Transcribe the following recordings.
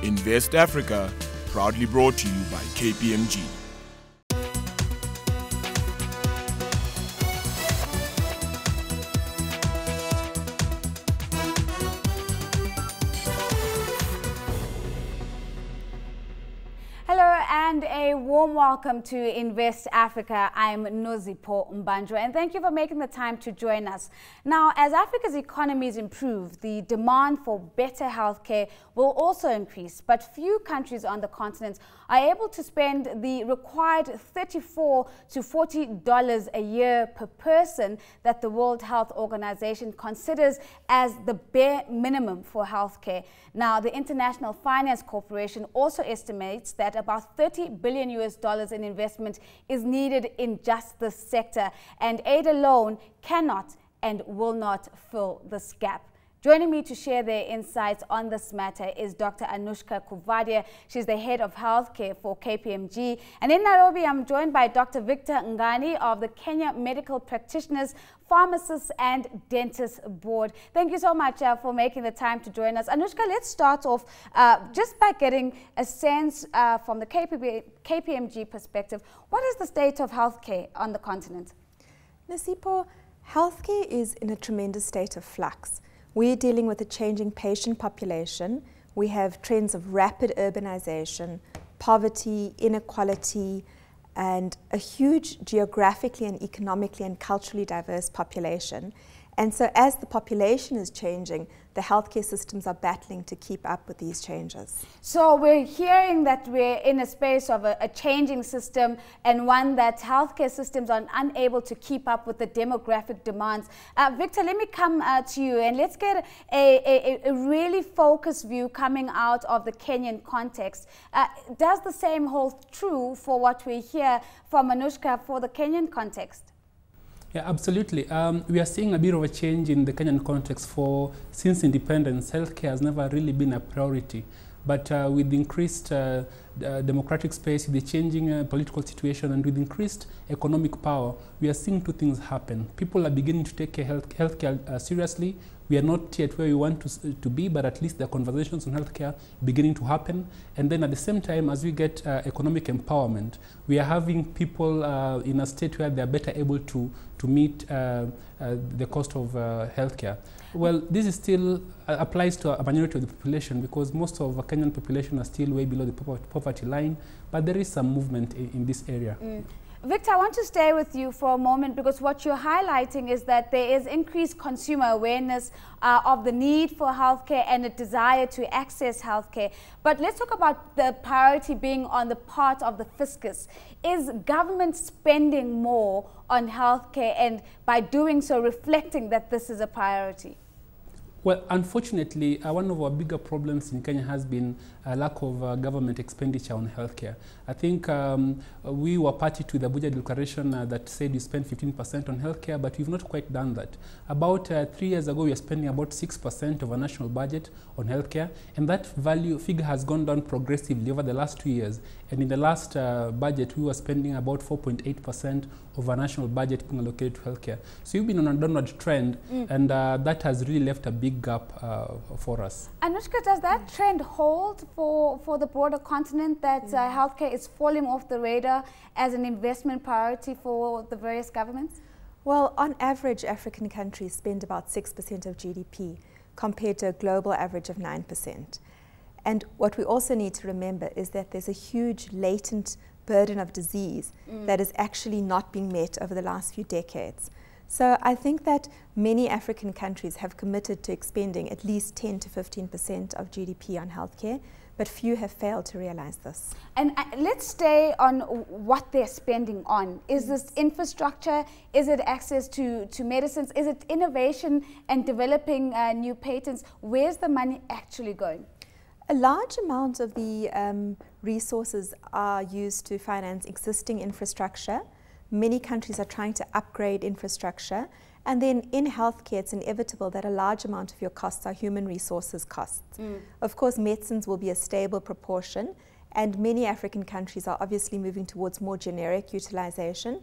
Invest Africa, proudly brought to you by KPMG. And a warm welcome to Invest Africa. I'm Nozipho Mbanjwa, and thank you for making the time to join us. Now, as Africa's economies improve, the demand for better healthcare will also increase, but few countries on the continent are able to spend the required $34 to $40 a year per person that the World Health Organization considers as the bare minimum for healthcare. Now, the International Finance Corporation also estimates that about $30 billion in investment is needed in just this sector, and aid alone cannot and will not fill this gap. Joining me to share their insights on this matter is Dr Anuschka Coovadia. She's the head of healthcare for KPMG. And in Nairobi, I'm joined by Dr Victor Ngani of the Kenya Medical Practitioners, Pharmacists and Dentists Board. Thank you so much for making the time to join us. Anuschka, let's start off just by getting a sense from the KPMG perspective. What is the state of healthcare on the continent? Nozipho, healthcare is in a tremendous state of flux. We're dealing with a changing patient population. We have trends of rapid urbanization, poverty, inequality, and a huge geographically and economically and culturally diverse population. And so as the population is changing, the healthcare systems are battling to keep up with these changes. So we're hearing that we're in a space of a changing system, and one that healthcare systems are unable to keep up with the demographic demands. Victor, let me come to you, and let's get a really focused view coming out of the Kenyan context. Does the same hold true for what we hear from Anuschka for the Kenyan context? Yeah, absolutely. We are seeing a bit of a change in the Kenyan context. Since independence, healthcare has never really been a priority. But with the increased democratic space, with the changing political situation, and with increased economic power, we are seeing two things happen. People are beginning to take healthcare seriously. We are not yet where we want to be, but at least the conversations on healthcare beginning to happen. And then at the same time, as we get economic empowerment, we are having people in a state where they are better able to meet the cost of healthcare. Well, this is still applies to a minority of the population, because most of the Kenyan population are still way below the poverty line, but there is some movement in this area. Victor, I want to stay with you for a moment, because what you're highlighting is that there is increased consumer awareness of the need for healthcare and a desire to access healthcare. But let's talk about the priority being on the part of the fiscus. Is government spending more on healthcare, and by doing so reflecting that this is a priority? Well, unfortunately, one of our bigger problems in Kenya has been a lack of government expenditure on healthcare. I think we were party to the budget declaration that said we spend 15% on healthcare, but we've not quite done that. About 3 years ago, we were spending about 6% of our national budget on healthcare, and that figure has gone down progressively over the last 2 years. And in the last budget, we were spending about 4.8% of our national budget being allocated to healthcare. So we've been on a downward trend, and that has really left a big gap for us. Anuschka, does that trend hold for the broader continent, that healthcare is falling off the radar as an investment priority for the various governments? Well, on average, African countries spend about 6% of GDP compared to a global average of 9%. And what we also need to remember is that there's a huge latent burden of disease that is actually not being met over the last few decades. So I think that many African countries have committed to expending at least 10 to 15% of GDP on healthcare, but few have failed to realize this. And let's stay on what they're spending on. Is this infrastructure? Is it access to medicines? Is it innovation and developing new patents? Where's the money actually going? A large amount of the resources are used to finance existing infrastructure. Many countries are trying to upgrade infrastructure. And then in healthcare, it's inevitable that a large amount of your costs are human resources costs. Of course, medicines will be a stable proportion, and many African countries are obviously moving towards more generic utilization.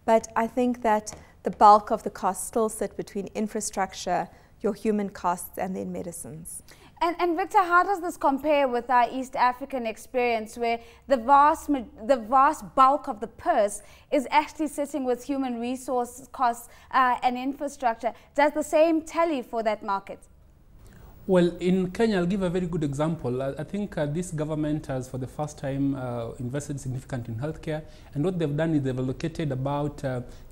But I think that the bulk of the costs still sit between infrastructure, your human costs, and then medicines. And Victor, how does this compare with our East African experience, where the vast bulk of the purse is actually sitting with human resource costs and infrastructure? Does the same tally for that market? Well, in Kenya, I'll give a very good example. I think this government has, for the first time, invested significantly in healthcare. And what they've done is they've allocated about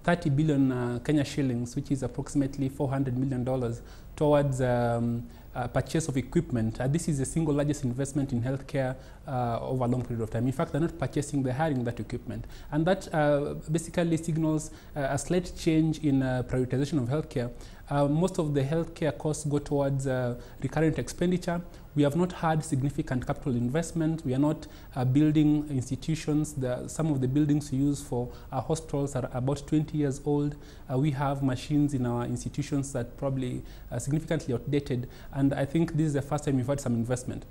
30 billion Kenya shillings, which is approximately $400 million, towards purchase of equipment. This is the single largest investment in healthcare over a long period of time. In fact, they're not purchasing, they're hiring that equipment. And that basically signals a slight change in prioritization of healthcare. Most of the healthcare costs go towards recurrent expenditure. We have not had significant capital investment. We are not building institutions. Some of the buildings we use for our hospitals are about 20 years old. We have machines in our institutions that probably are significantly outdated. And I think this is the first time we've had some investment.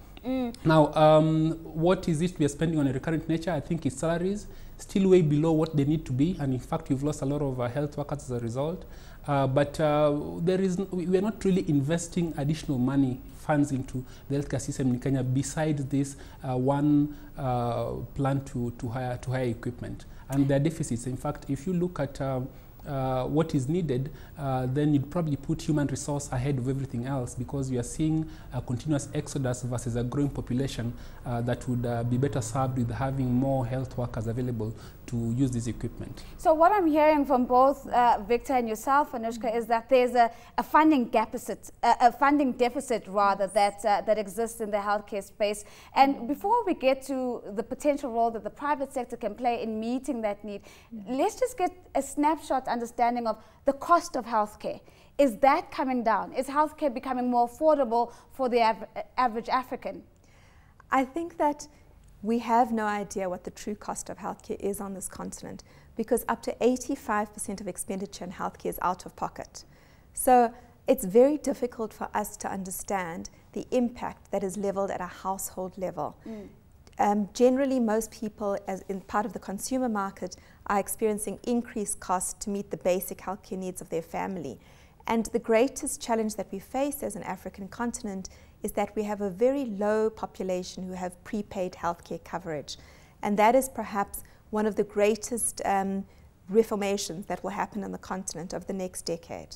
Now, what is it we are spending on a recurrent nature? I think it's salaries, still way below what they need to be. And in fact, we've lost a lot of health workers as a result. But we are not really investing additional money, funds into the healthcare system in Kenya besides this one plan to hire equipment. And there are deficits. In fact, if you look at what is needed, then you'd probably put human resource ahead of everything else, because we are seeing a continuous exodus versus a growing population that would be better served with having more health workers available to use this equipment. So what I'm hearing from both Victor and yourself, Anuschka, is that there's a funding deficit, rather, that exists in the healthcare space. And before we get to the potential role that the private sector can play in meeting that need, let's just get a snapshot understanding of the cost of healthcare. Is that coming down? Is healthcare becoming more affordable for the average African? I think that we have no idea what the true cost of healthcare is on this continent, because up to 85% of expenditure in healthcare is out of pocket. So it's very difficult for us to understand the impact that is leveled at a household level. Generally, most people, as in part of the consumer market, are experiencing increased costs to meet the basic healthcare needs of their family. And the greatest challenge that we face as an African continent is that we have a very low population who have prepaid healthcare coverage. And that is perhaps one of the greatest reformations that will happen on the continent over the next decade.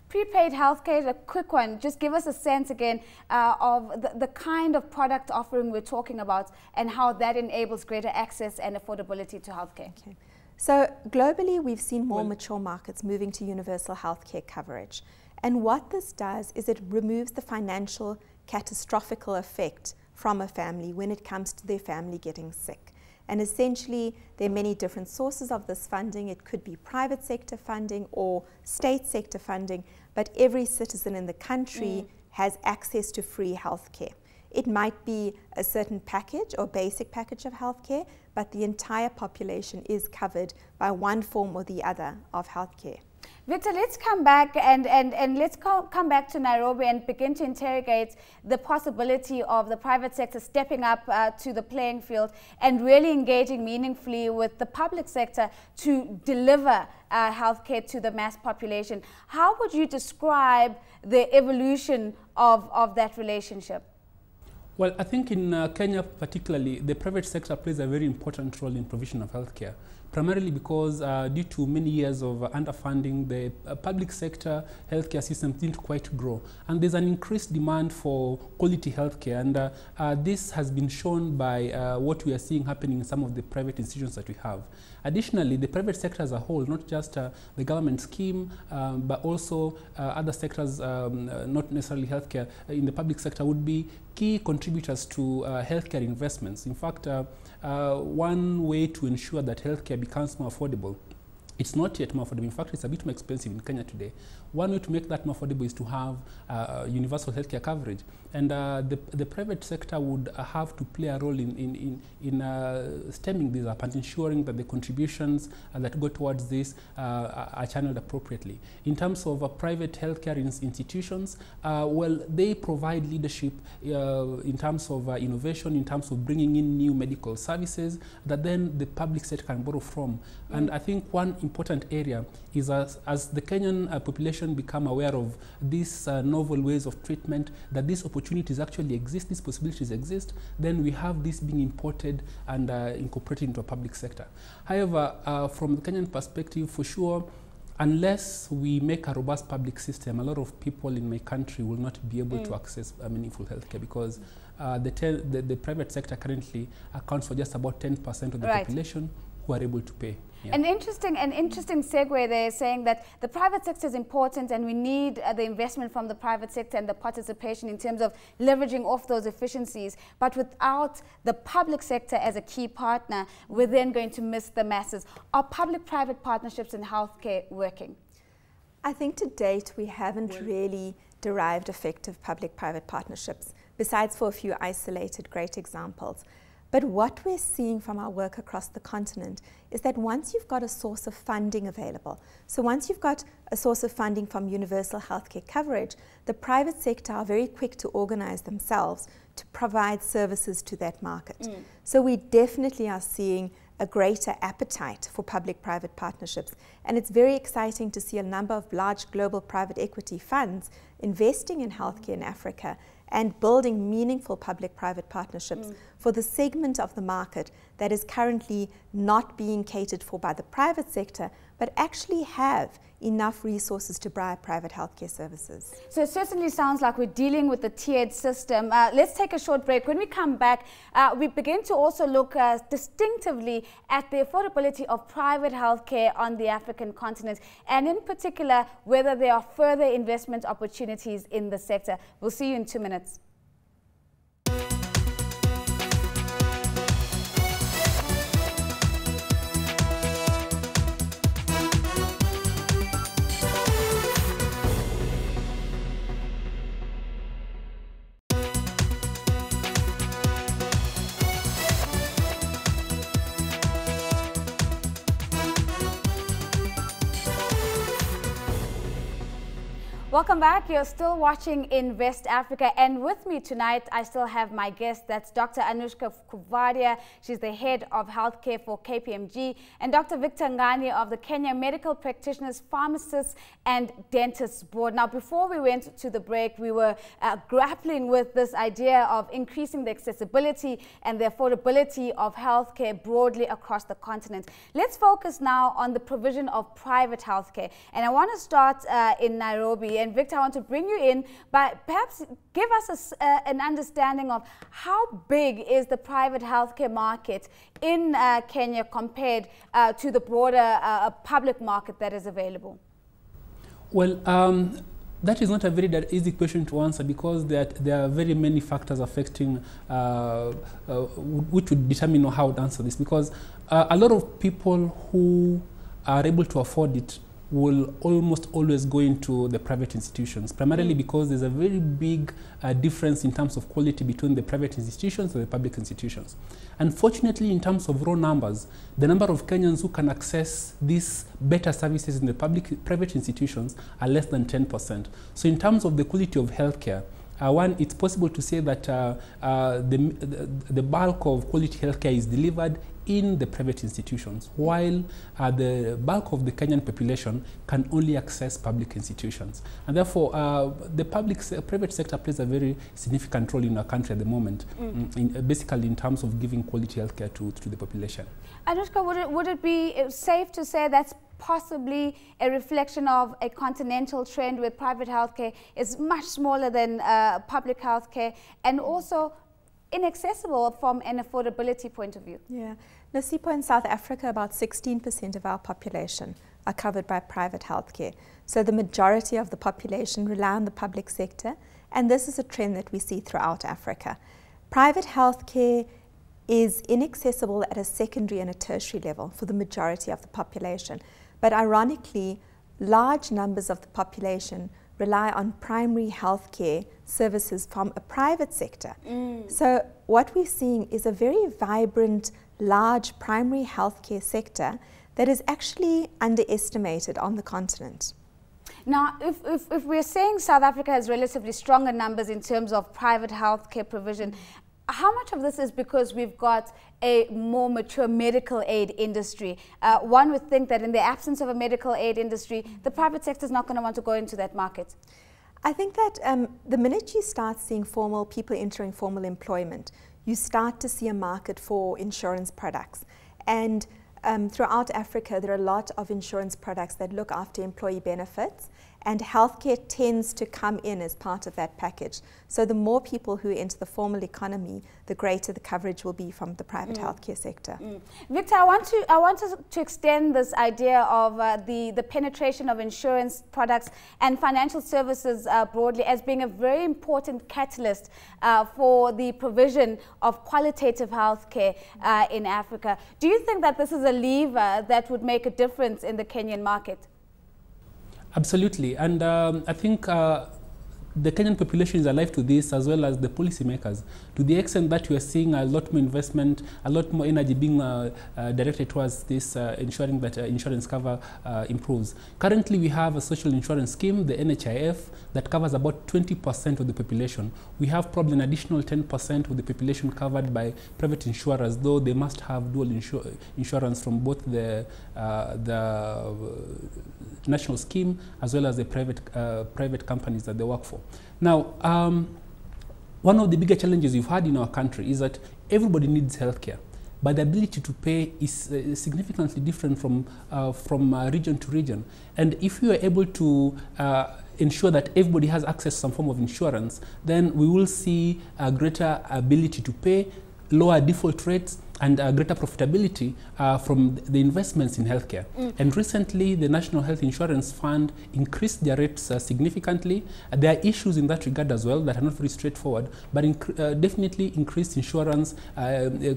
Prepaid healthcare, a quick one. Just give us a sense again of the kind of product offering we're talking about and how that enables greater access and affordability to healthcare. Okay. So globally, we've seen more mature markets moving to universal healthcare coverage. And what this does is it removes the financial catastrophical effect from a family when it comes to their family getting sick. And essentially, there are many different sources of this funding. It could be private sector funding or state sector funding, but every citizen in the country has access to free healthcare. It might be a certain package or basic package of healthcare, but the entire population is covered by one form or the other of healthcare. Victor, let's come back and let's come back to Nairobi and begin to interrogate the possibility of the private sector stepping up to the playing field and really engaging meaningfully with the public sector to deliver healthcare to the mass population. How would you describe the evolution of that relationship? Well, I think in Kenya particularly, the private sector plays a very important role in provision of healthcare, primarily because due to many years of underfunding, the public sector healthcare system didn't quite grow. And there's an increased demand for quality healthcare. And this has been shown by what we are seeing happening in some of the private institutions that we have. Additionally, the private sector as a whole, not just the government scheme, but also other sectors, not necessarily healthcare, in the public sector would be key contributors to healthcare investments. In fact, one way to ensure that healthcare becomes more affordable, it's not yet more affordable. In fact, it's a bit more expensive in Kenya today. One way to make that more affordable is to have universal healthcare coverage. And the private sector would have to play a role in stemming this up and ensuring that the contributions that go towards this are channeled appropriately. In terms of private healthcare institutions, well, they provide leadership in terms of innovation, in terms of bringing in new medical services that then the public sector can borrow from. And I think one important area is as the Kenyan population become aware of these novel ways of treatment, that these opportunities actually exist, these possibilities exist, then we have this being imported and incorporated into a public sector. However, from the Kenyan perspective, for sure, unless we make a robust public system, a lot of people in my country will not be able to access meaningful healthcare, because the private sector currently accounts for just about 10% of the population who are able to pay. Yeah. An interesting segue there, saying that the private sector is important and we need the investment from the private sector and the participation in terms of leveraging off those efficiencies. But without the public sector as a key partner, we're then going to miss the masses. Are public-private partnerships in healthcare working? I think to date we haven't really derived effective public-private partnerships, besides for a few isolated great examples. But what we're seeing from our work across the continent is that once you've got a source of funding available, so once you've got a source of funding from universal healthcare coverage, the private sector are very quick to organize themselves to provide services to that market. So we definitely are seeing a greater appetite for public-private partnerships. And it's very exciting to see a number of large global private equity funds investing in healthcare in Africa and building meaningful public-private partnerships for the segment of the market that is currently not being catered for by the private sector, but actually have enough resources to buy private healthcare services. So it certainly sounds like we're dealing with the tiered system. Let's take a short break. When we come back, we begin to also look distinctively at the affordability of private healthcare on the African continent, and in particular, whether there are further investment opportunities in the sector. We'll see you in 2 minutes. Welcome back. You're still watching Invest Africa, and with me tonight I still have my guest. That's Dr Anuschka Coovadia. She's the head of healthcare for KPMG, and Dr Victor Ngani of the Kenya Medical Practitioners, Pharmacists and Dentists Board. Now, before we went to the break, we were grappling with this idea of increasing the accessibility and the affordability of healthcare broadly across the continent. Let's focus now on the provision of private healthcare, and I want to start in Nairobi. And Victor, I want to bring you in, but perhaps give us an understanding of how big is the private healthcare market in Kenya compared to the broader public market that is available? Well, that is not a very easy question to answer, because there are very many factors affecting which would determine how to answer this, because a lot of people who are able to afford it will almost always go into the private institutions, primarily because there's a very big difference in terms of quality between the private institutions and the public institutions. Unfortunately, in terms of raw numbers, the number of Kenyans who can access these better services in the private institutions are less than 10%. So in terms of the quality of healthcare, one, it's possible to say that the bulk of quality healthcare is delivered in the private institutions, while the bulk of the Kenyan population can only access public institutions. And therefore, the private sector plays a very significant role in our country at the moment, basically in terms of giving quality healthcare to the population. Anuschka, would it be safe to say that's possibly a reflection of a continental trend where private healthcare is much smaller than public healthcare, and also inaccessible from an affordability point of view? Yeah. Nozipho, in South Africa, about 16% of our population are covered by private healthcare. So the majority of the population rely on the public sector, and this is a trend that we see throughout Africa. Private healthcare is inaccessible at a secondary and a tertiary level for the majority of the population. But ironically, large numbers of the population rely on primary healthcare services from a private sector. So what we're seeing is a very vibrant, large primary healthcare sector that is actually underestimated on the continent. Now, if we're saying South Africa has relatively stronger numbers in terms of private healthcare provision, How much of this is because we've got a more mature medical aid industry? One would think that in the absence of a medical aid industry, the private sector is not going to want to go into that market. I think that the minute you start seeing people entering formal employment, you start to see a market for insurance products. And throughout Africa, there are a lot of insurance products that look after employee benefits, and healthcare tends to come in as part of that package. So the more people who enter the formal economy, the greater the coverage will be from the private healthcare sector. Victor, I want to extend this idea of the penetration of insurance products and financial services broadly as being a very important catalyst for the provision of qualitative healthcare in Africa. Do you think that this is a lever that would make a difference in the Kenyan market? Absolutely, and I think the Kenyan population is alive to this, as well as the policymakers, to the extent that we are seeing a lot more investment, a lot more energy being directed towards this, ensuring that insurance cover improves. Currently, we have a social insurance scheme, the NHIF, that covers about 20% of the population. We have probably an additional 10% of the population covered by private insurers, though they must have dual insurance from both the national scheme as well as the private companies that they work for. Now, one of the bigger challenges we've had in our country is that everybody needs healthcare, but the ability to pay is significantly different from region to region. And if we are able to ensure that everybody has access to some form of insurance, then we will see a greater ability to pay, lower default rates, and greater profitability from the investments in healthcare. And recently, the National Health Insurance Fund increased their rates significantly. There are issues in that regard as well that are not very straightforward, but definitely increased insurance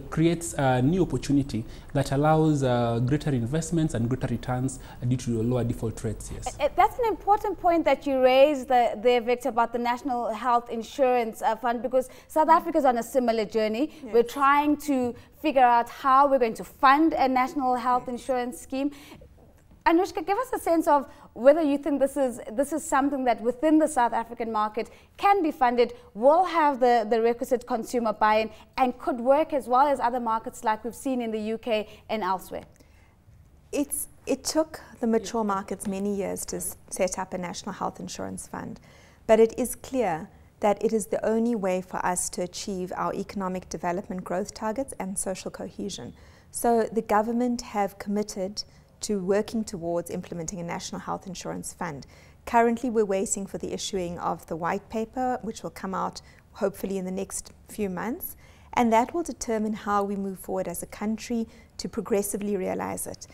creates a new opportunity that allows greater investments and greater returns due to lower default rates. Yes. That's an important point that you raised there, Victor, about the National Health Insurance Fund, because South Africa is on a similar journey. Yes. We're trying to figure out how we're going to fund a national health insurance scheme. Anuschka, give us a sense of whether you think this is something that within the South African market can be funded, will have the requisite consumer buy-in, and could work as well as other markets like we've seen in the UK and elsewhere. It took the mature markets many years to set up a national health insurance fund, but it is clear that it is the only way for us to achieve our economic development growth targets and social cohesion. So the government have committed to working towards implementing a national health insurance fund. Currently, we're waiting for the issuing of the white paper, which will come out hopefully in the next few months, and that will determine how we move forward as a country to progressively realize it.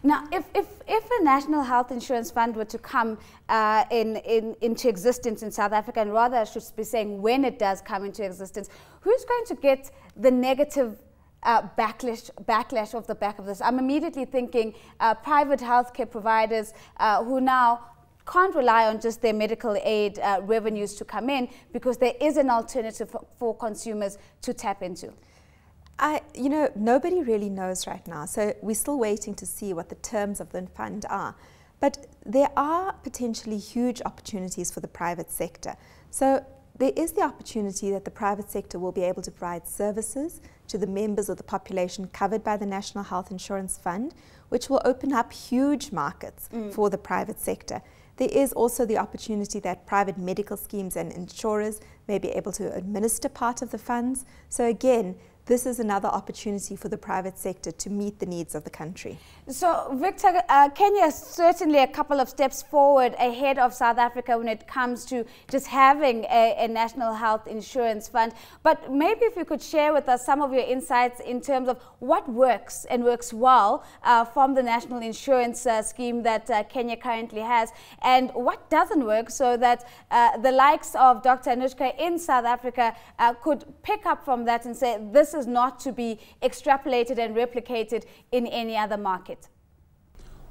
Now, if a national health insurance fund were to come into existence in South Africa, and rather I should be saying when it does come into existence, who's going to get the negative backlash off the back of this? I'm immediately thinking private healthcare providers who now can't rely on just their medical aid revenues to come in, because there is an alternative for consumers to tap into. You know, nobody really knows right now, so we're still waiting to see what the terms of the fund are. But there are potentially huge opportunities for the private sector. So there is the opportunity that the private sector will be able to provide services to the members of the population covered by the National Health Insurance Fund, which will open up huge markets for the private sector. There is also the opportunity that private medical schemes and insurers may be able to administer part of the funds. So again, this is another opportunity for the private sector to meet the needs of the country. So, Victor, Kenya is certainly a couple of steps forward ahead of South Africa when it comes to just having a national health insurance fund. But maybe if you could share with us some of your insights in terms of what works and works well from the national insurance scheme that Kenya currently has, and what doesn't work, so that the likes of Dr. Anuschka in South Africa could pick up from that and say, this is not to be extrapolated and replicated in any other market.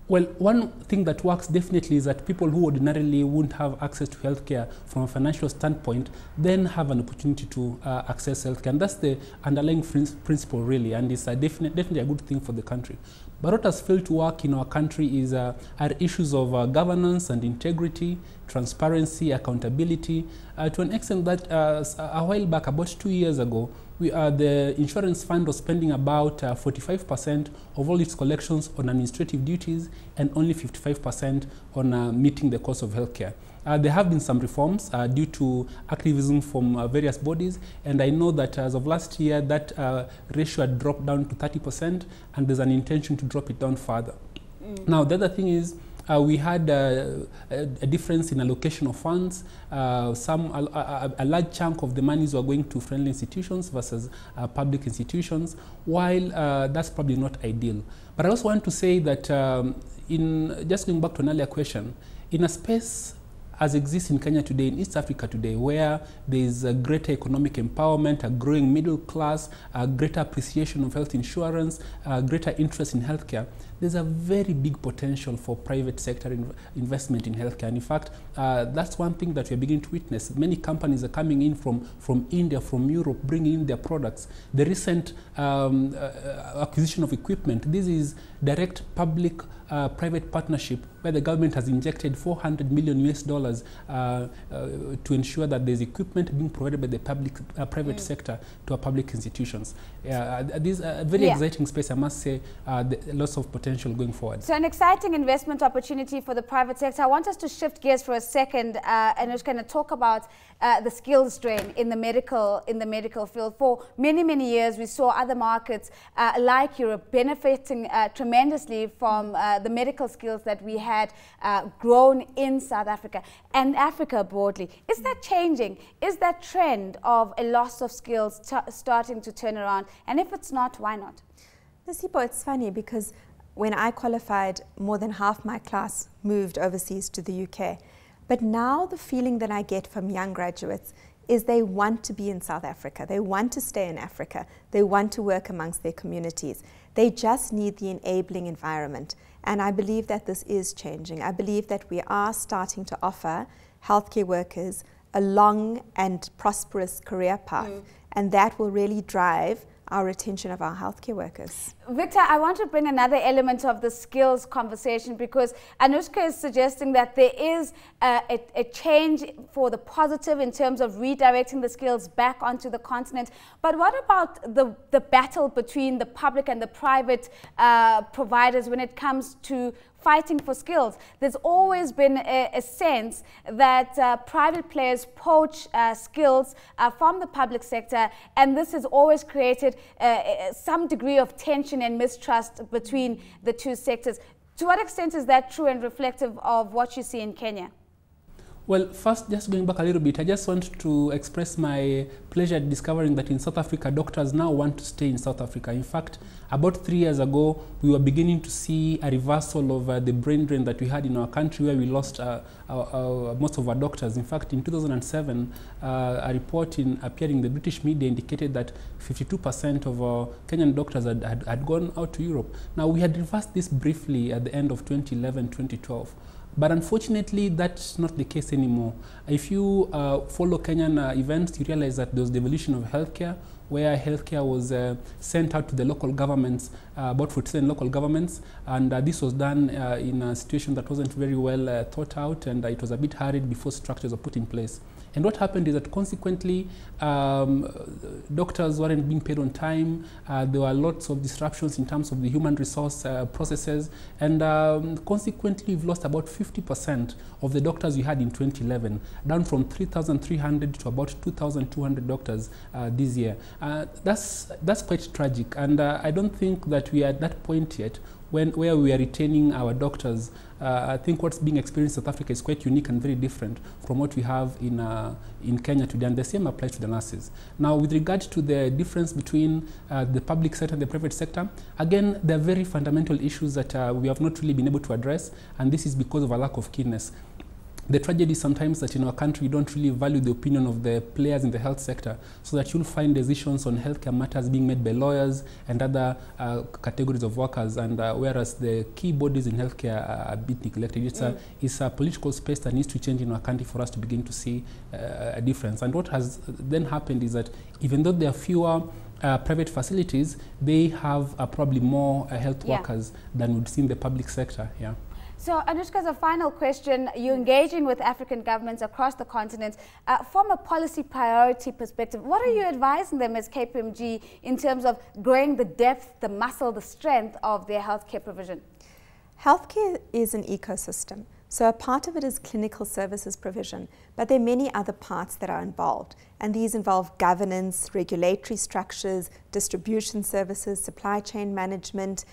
Well, one thing that works definitely is that people who ordinarily wouldn't have access to healthcare from a financial standpoint then have an opportunity to access healthcare. And that's the underlying principle, really, and it's definitely a good thing for the country. But what has failed to work in our country is are issues of governance and integrity, transparency, accountability, to an extent that a while back, about 2 years ago, the insurance fund was spending about 45% of all its collections on administrative duties and only 55% on meeting the cost of healthcare. There have been some reforms due to activism from various bodies, and I know that as of last year, that ratio had dropped down to 30%, and there's an intention to drop it down further. Now, the other thing is, we had a difference in allocation of funds. A large chunk of the monies were going to friendly institutions versus public institutions, while that's probably not ideal. But I also want to say that just going back to an earlier question, in a space as exists in Kenya today, in East Africa today, where there is a greater economic empowerment, a growing middle class, a greater appreciation of health insurance, a greater interest in healthcare, there's a very big potential for private sector investment in healthcare. And in fact, that's one thing that we're beginning to witness. Many companies are coming in from India, from Europe, bringing in their products. The recent acquisition of equipment, this is direct public private partnership where the government has injected $400 million to ensure that there's equipment being provided by the private sector to our public institutions. This is a very exciting space, I must say, lots of potential going forward. So an exciting investment opportunity for the private sector. I want us to shift gears for a second, Anuschka, and talk about the skills drain in the medical field. For many, many years, we saw other markets like Europe benefiting tremendously from the medical skills that we had grown in South Africa and Africa broadly. Is that changing? Is that trend of a loss of skills starting to turn around? And if it's not, why not? Nozipho, it's funny because when I qualified, more than half my class moved overseas to the UK. But now the feeling that I get from young graduates is they want to be in South Africa. They want to stay in Africa. They want to work amongst their communities. They just need the enabling environment. And I believe that this is changing. I believe that we are starting to offer healthcare workers a long and prosperous career path, and that will really drive our retention of our healthcare workers. Victor, I want to bring another element of the skills conversation because Anuschka is suggesting that there is a change for the positive in terms of redirecting the skills back onto the continent. But what about the battle between the public and the private providers when it comes to fighting for skills? There's always been a sense that private players poach skills from the public sector, and this has always created some degree of tension and mistrust between the two sectors. To what extent is that true and reflective of what you see in Kenya? Well, first, just going back a little bit, I just want to express my pleasure at discovering that in South Africa, doctors now want to stay in South Africa. In fact, about 3 years ago, we were beginning to see a reversal of the brain drain that we had in our country where we lost most of our doctors. In fact, in 2007, a report appearing in the British media indicated that 52% of our Kenyan doctors had gone out to Europe. Now, we had reversed this briefly at the end of 2011, 2012. But unfortunately, that's not the case anymore. If you follow Kenyan events, you realize that there was the evolution of healthcare, where healthcare was sent out to the local governments, about 47 local governments, and this was done in a situation that wasn't very well thought out, and it was a bit hurried before structures were put in place. And what happened is that consequently, doctors weren't being paid on time. There were lots of disruptions in terms of the human resource processes. And consequently, we've lost about 50% of the doctors we had in 2011, down from 3,300 to about 2,200 doctors this year. That's quite tragic. And I don't think that we are at that point yet where we are retaining our doctors. I think what's being experienced in South Africa is quite unique and very different from what we have in Kenya today, and the same applies to the nurses. Now, with regard to the difference between the public sector and the private sector, again, there are very fundamental issues that we have not really been able to address, and this is because of a lack of keenness. The tragedy is sometimes that in our country, we don't really value the opinion of the players in the health sector, so that you'll find decisions on healthcare matters being made by lawyers and other categories of workers, and whereas the key bodies in healthcare are a bit neglected. It's a political space that needs to change in our country for us to begin to see a difference. And what has then happened is that even though there are fewer private facilities, they have probably more health workers than we'd see in the public sector. So, Anuschka, as a final question, you're engaging with African governments across the continent. From a policy priority perspective, what are you advising them as KPMG in terms of growing the depth, the muscle, the strength of their healthcare provision? Healthcare is an ecosystem. So a part of it is clinical services provision, but there are many other parts that are involved. And these involve governance, regulatory structures, distribution services, supply chain management,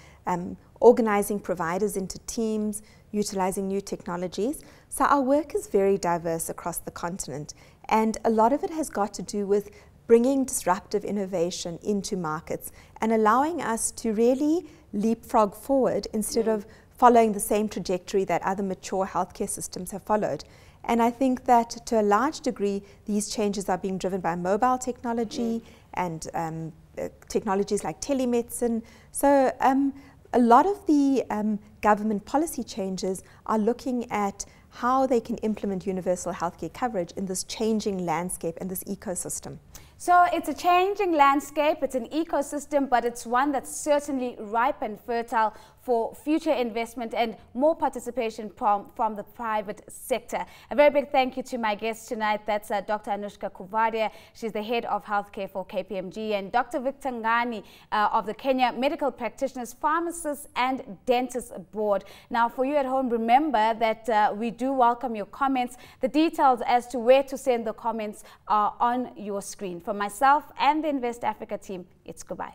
organizing providers into teams, utilizing new technologies. So our work is very diverse across the continent. And a lot of it has got to do with bringing disruptive innovation into markets and allowing us to really leapfrog forward instead of following the same trajectory that other mature healthcare systems have followed. And I think that to a large degree, these changes are being driven by mobile technology and technologies like telemedicine. So a lot of the government policy changes are looking at how they can implement universal healthcare coverage in this changing landscape and this ecosystem. So it's a changing landscape, it's an ecosystem, but it's one that's certainly ripe and fertile for future investment and more participation from the private sector. A very big thank you to my guest tonight. That's Dr. Anuschka Coovadia. She's the head of healthcare for KPMG, and Dr. Victor Ngani of the Kenya Medical Practitioners, Pharmacists and Dentists Board. Now, for you at home, remember that we do welcome your comments. The details as to where to send the comments are on your screen. For myself and the Invest Africa team, it's goodbye.